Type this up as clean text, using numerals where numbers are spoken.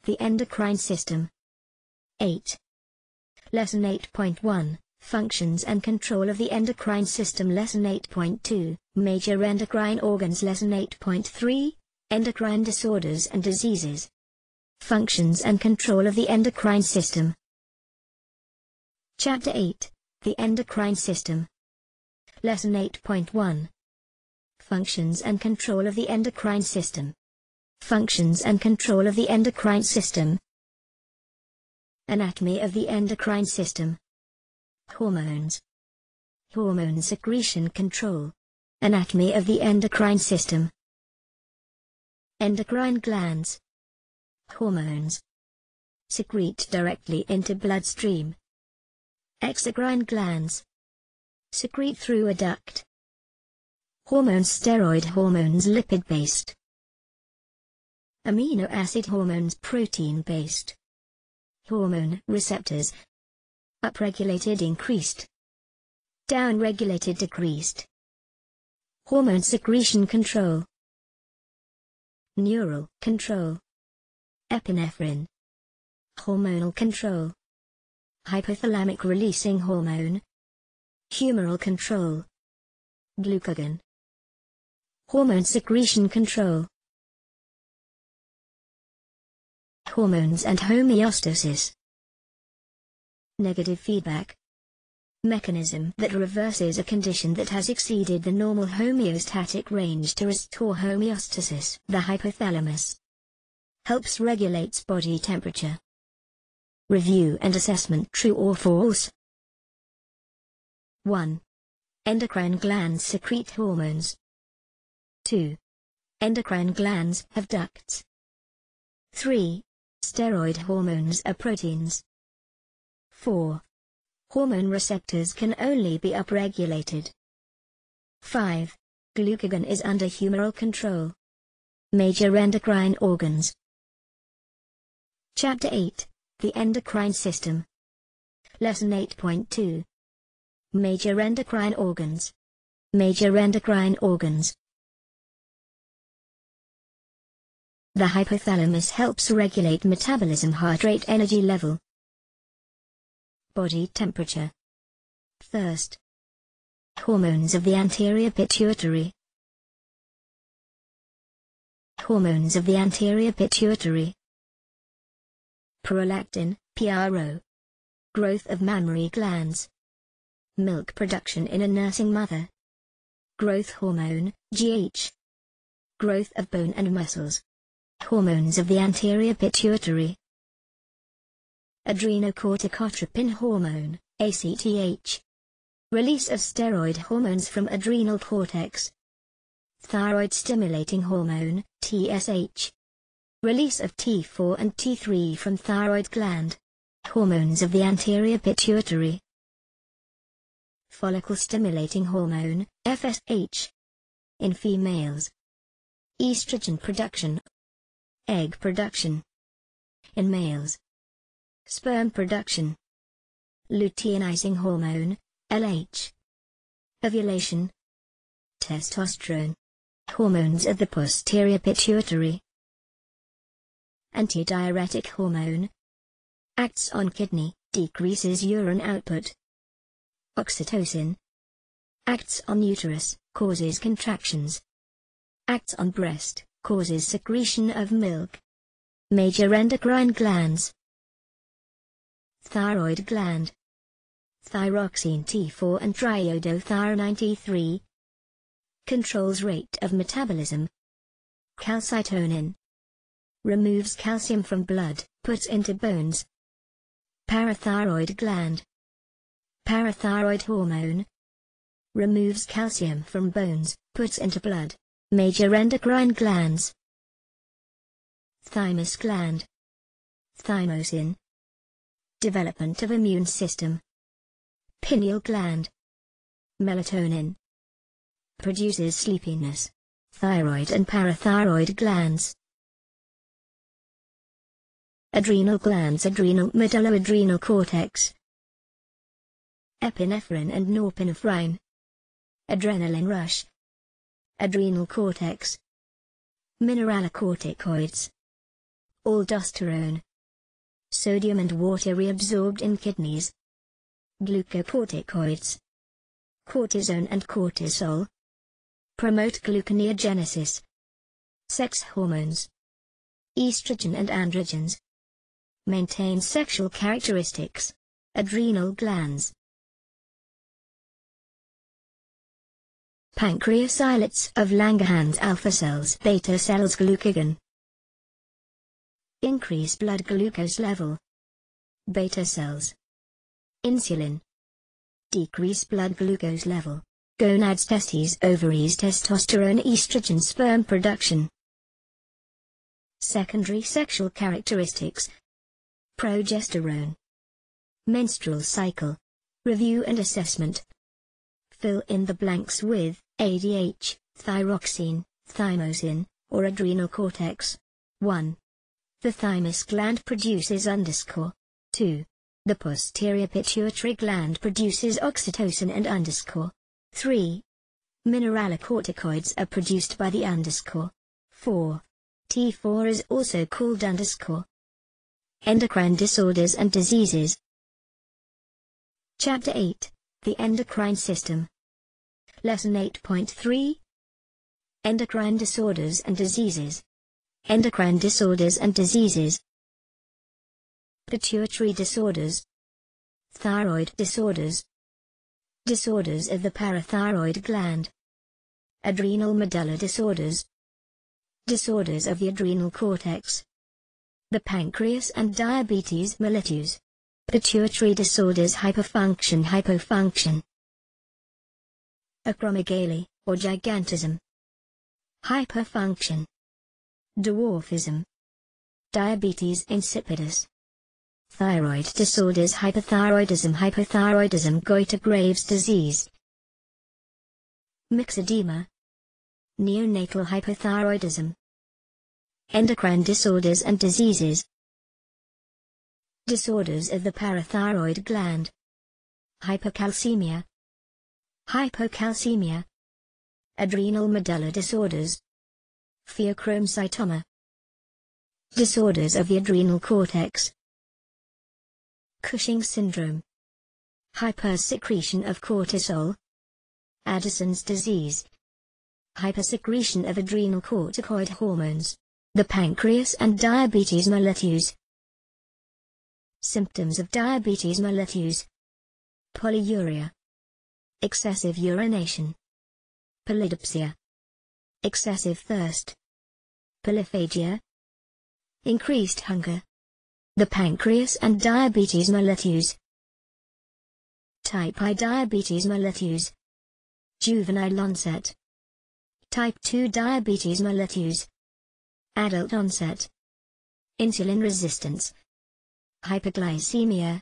The endocrine system. 8. Lesson 8.1, Functions and Control of the Endocrine System. Lesson 8.2, Major Endocrine Organs. Lesson 8.3, Endocrine Disorders and Diseases. Functions and Control of the Endocrine System. Chapter 8, The Endocrine System. Lesson 8.1, Functions and Control of the Endocrine System. Functions and Control of the Endocrine System. Anatomy of the endocrine system. Hormones. Hormone secretion control. Anatomy of the endocrine system. Endocrine glands. Hormones secrete directly into bloodstream. Exocrine glands secrete through a duct. Hormones. Steroid hormones lipid-based. Amino acid hormones protein-based. Hormone receptors. Upregulated increased. Downregulated decreased. Hormone secretion control. Neural control. Epinephrine. Hormonal control. Hypothalamic releasing hormone. Humoral control. Glucagon. Hormone secretion control. Hormones and homeostasis. Negative feedback. Mechanism that reverses a condition that has exceeded the normal homeostatic range to restore homeostasis. The hypothalamus helps regulates body temperature. Review and assessment. True or false? 1. Endocrine glands secrete hormones. 2. Endocrine glands have ducts. 3. Steroid hormones are proteins. 4. Hormone receptors can only be upregulated. 5. Glucagon is under humoral control. Major endocrine organs. Chapter 8, The Endocrine System. Lesson 8.2. Major endocrine organs. Major endocrine organs. The hypothalamus helps regulate metabolism, heart rate, energy level, body temperature, thirst. Hormones of the anterior pituitary. Hormones of the anterior pituitary. Prolactin, PRO. Growth of mammary glands. Milk production in a nursing mother. Growth hormone, GH. Growth of bone and muscles. Hormones of the anterior pituitary. Adrenocorticotropin hormone, ACTH. Release of steroid hormones from adrenal cortex. Thyroid stimulating hormone, TSH. Release of T4 and T3 from thyroid gland. Hormones of the anterior pituitary. Follicle stimulating hormone, FSH. In females. Estrogen production. Egg production. In males. Sperm production. Luteinizing hormone, LH. Ovulation. Testosterone. Hormones of the posterior pituitary. Antidiuretic hormone. Acts on kidney, decreases urine output. Oxytocin. Acts on uterus, causes contractions. Acts on breast, causes secretion of milk. Major endocrine glands. Thyroid gland. Thyroxine T4 and triiodothyronine T3. Controls rate of metabolism. Calcitonin. Removes calcium from blood, puts into bones. Parathyroid gland. Parathyroid hormone. Removes calcium from bones, puts into blood. Major endocrine glands. Thymus gland. Thymosin. Development of immune system. Pineal gland. Melatonin. Produces sleepiness. Thyroid and parathyroid glands. Adrenal glands. Adrenal medulla. Adrenal cortex. Epinephrine and norepinephrine. Adrenaline rush. Adrenal cortex. Mineralocorticoids. aldosterone. Sodium and water reabsorbed in kidneys. Glucocorticoids. Cortisone and cortisol. Promote gluconeogenesis. Sex hormones. Estrogen and androgens. Maintain sexual characteristics. Adrenal glands. Pancreas islets of Langerhans alpha cells, beta cells, glucagon. Increase blood glucose level. Beta cells. Insulin. Decrease blood glucose level. Gonads, testes, ovaries, testosterone, estrogen, sperm production. Secondary sexual characteristics. Progesterone. Menstrual cycle. Review and assessment. Fill in the blanks with ADH, thyroxine, thymosin, or adrenal cortex. 1. The thymus gland produces _. 2. The posterior pituitary gland produces oxytocin and _. 3. Mineralocorticoids are produced by the _. 4. T4 is also called _. Endocrine disorders and diseases. Chapter 8. The Endocrine System. Lesson 8.3. Endocrine Disorders and Diseases. Endocrine Disorders and Diseases. Pituitary Disorders. Thyroid Disorders. Disorders of the Parathyroid gland. Adrenal medulla disorders. Disorders of the adrenal cortex. The pancreas and diabetes mellitus. Pituitary disorders, hypofunction. Acromegaly, or gigantism. Hyperfunction. Dwarfism. Diabetes insipidus. Thyroid disorders, hypothyroidism, Goiter-Graves disease. Myxedema. Neonatal hypothyroidism. Endocrine disorders and diseases. Disorders of the parathyroid gland. Hypercalcemia. Adrenal medulla disorders. Pheochromocytoma. Disorders of the adrenal cortex. Cushing syndrome. Hypersecretion of cortisol. Addison's disease. Hypersecretion of adrenal corticoid hormones. The pancreas and diabetes mellitus. Symptoms of diabetes mellitus. Polyuria. Excessive urination. Polydipsia. Excessive thirst. Polyphagia. Increased hunger. The pancreas and diabetes mellitus. Type I diabetes mellitus. Juvenile onset. Type 2 diabetes mellitus. Adult onset. Insulin resistance. Hyperglycemia,